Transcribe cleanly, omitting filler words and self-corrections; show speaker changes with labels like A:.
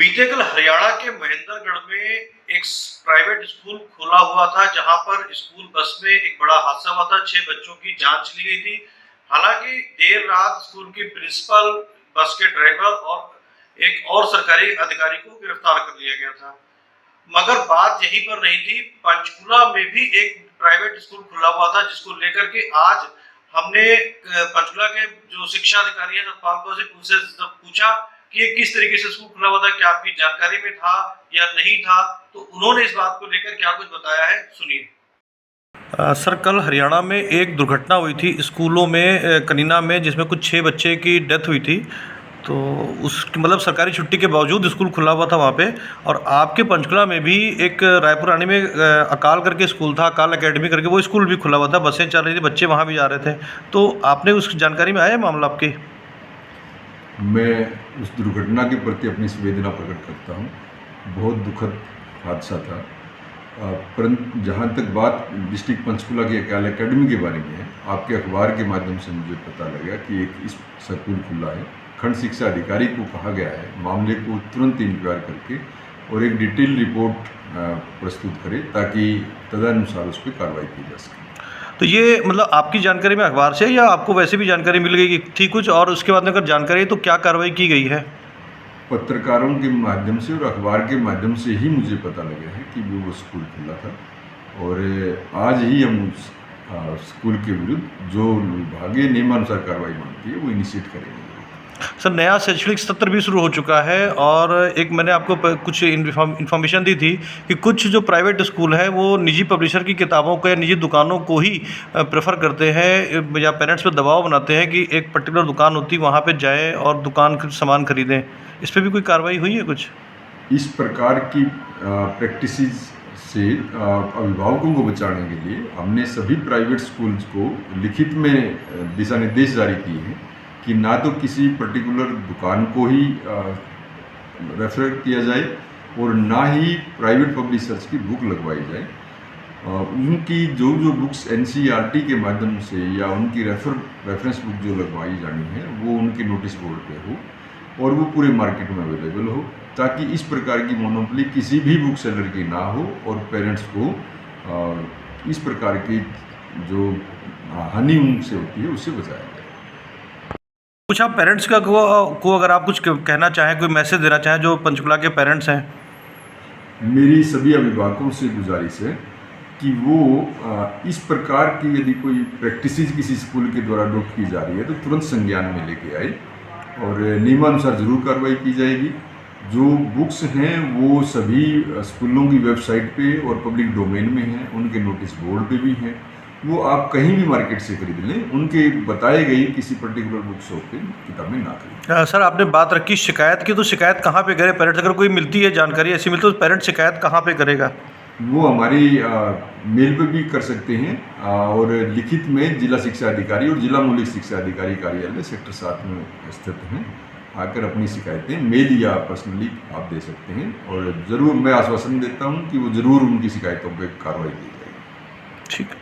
A: बीते कल हरियाणा के महेंद्रगढ़ में एक प्राइवेट स्कूल खुला हुआ था, जहां पर स्कूल बस में एक बड़ा हादसा हुआ था। 6 बच्चों की जान चली गई थी। हालांकि देर रात स्कूल की प्रिंसिपल, बस के ड्राइवर और एक और सरकारी अधिकारी को गिरफ्तार कर लिया गया था। मगर बात यहीं पर नहीं थी। पंचकुला में भी एक प्राइवेट स्कूल खुला हुआ था, जिसको लेकर के आज हमने पंचकुला के जो शिक्षा अधिकारी है सतपाल कौर से उनसे पूछा कि ये किस तरीके से स्कूल खुला हुआ था, क्या आपकी जानकारी में था या नहीं था। तो उन्होंने इस बात को लेकर क्या कुछ बताया है, सुनिए।
B: सर, कल हरियाणा में एक दुर्घटना हुई थी स्कूलों में, कनीना में, जिसमें कुछ 6 बच्चे की डेथ हुई थी। तो उस मतलब सरकारी छुट्टी के बावजूद स्कूल खुला हुआ था वहाँ पे। और आपके पंचकुला में भी एक रायपुर रानी में अकाल करके स्कूल था, अकाल एकेडमी करके, वो स्कूल भी खुला हुआ था, बसें चल रही थी, बच्चे वहाँ भी जा रहे थे। तो आपने उस जानकारी में आया मामला आपके?
C: मैं उस दुर्घटना के प्रति अपनी संवेदना प्रकट करता हूँ। बहुत दुखद हादसा था। परंतु जहाँ तक बात डिस्ट्रिक्ट पंचकुला की अकाल एकेडमी के बारे में है, आपके अखबार के माध्यम से मुझे पता लगा कि एक इस स्कूल खुला है। खंड शिक्षा अधिकारी को कहा गया है मामले को तुरंत इंक्वायर करके और एक डिटेल रिपोर्ट प्रस्तुत करे, ताकि तदनुसार उस पर कार्रवाई की जा सके।
B: तो ये मतलब आपकी जानकारी में अखबार से, या आपको वैसे भी जानकारी मिल गई कि थी कुछ, और उसके बाद में अगर जानकारी है तो क्या कार्रवाई की गई है?
C: पत्रकारों के माध्यम से और अखबार के माध्यम से ही मुझे पता लगा है कि वो स्कूल खुला था। और आज ही हम उस स्कूल के विरुद्ध जो विभागीय नियमानुसार कार्रवाई मांगती है वो इनिशिएट करेंगे।
B: सर, नया शैक्षणिक सत्र भी शुरू हो चुका है, और एक मैंने आपको कुछ इन्फॉर्मेशन दी थी कि कुछ जो प्राइवेट स्कूल हैं वो निजी पब्लिशर की किताबों को या निजी दुकानों को ही प्रेफर करते हैं, या पेरेंट्स पे दबाव बनाते हैं कि एक पर्टिकुलर दुकान होती है वहाँ पे जाएं और दुकान का सामान खरीदें। इस पर भी कोई कार्रवाई हुई है कुछ?
C: इस प्रकार की प्रैक्टिसेस से अभिभावकों को बचाने के लिए हमने सभी प्राइवेट स्कूल्स को लिखित में दिशा निर्देश जारी किए हैं कि ना तो किसी पर्टिकुलर दुकान को ही रेफर किया जाए और ना ही प्राइवेट पब्लिशर्स की बुक लगवाई जाए। उनकी जो बुक्स एनसीईआरटी के माध्यम से या उनकी रेफरेंस बुक जो लगवाई जानी है वो उनके नोटिस बोर्ड पे हो और वो पूरे मार्केट में अवेलेबल हो, ताकि इस प्रकार की मोनोपोली किसी भी बुक सेलर की ना हो और पेरेंट्स को इस प्रकार की जो हानि उनसे होती है उससे बचाया जाए।
B: कुछ आप पेरेंट्स को अगर आप कुछ कहना चाहें, कोई मैसेज देना चाहें जो पंचकुला के पेरेंट्स हैं?
C: मेरी सभी अभिभावकों से गुजारिश है कि वो इस प्रकार की यदि कोई प्रैक्टिसेस किसी स्कूल के द्वारा अडॉप्ट की जा रही है तो तुरंत संज्ञान में लेके आए और नियमानुसार जरूर कार्रवाई की जाएगी। जो बुक्स हैं वो सभी स्कूलों की वेबसाइट पे और पब्लिक डोमेन में हैं, उनके नोटिस बोर्ड पे भी हैं। वो आप कहीं भी मार्केट से खरीद लें, उनके बताए गई किसी पर्टिकुलर बुक शॉप पे किताबें ना खरीदें।
B: सर, आपने बात रखी शिकायत की, तो शिकायत कहाँ पे करे पेरेंट्स? अगर कोई मिलती है जानकारी ऐसी मिलती है तो पेरेंट्स शिकायत कहाँ पे करेगा?
C: वो हमारी मेल पे भी कर सकते हैं और लिखित में जिला शिक्षा अधिकारी और जिला मौलिक शिक्षा अधिकारी कार्यालय सेक्टर 7 में स्थित हैं, आकर अपनी शिकायतें मेल या पर्सनली आप दे सकते हैं। और ज़रूर मैं आश्वासन देता हूं कि वो ज़रूर उनकी शिकायतों पर कार्रवाई की जाएगी।
B: ठीक है।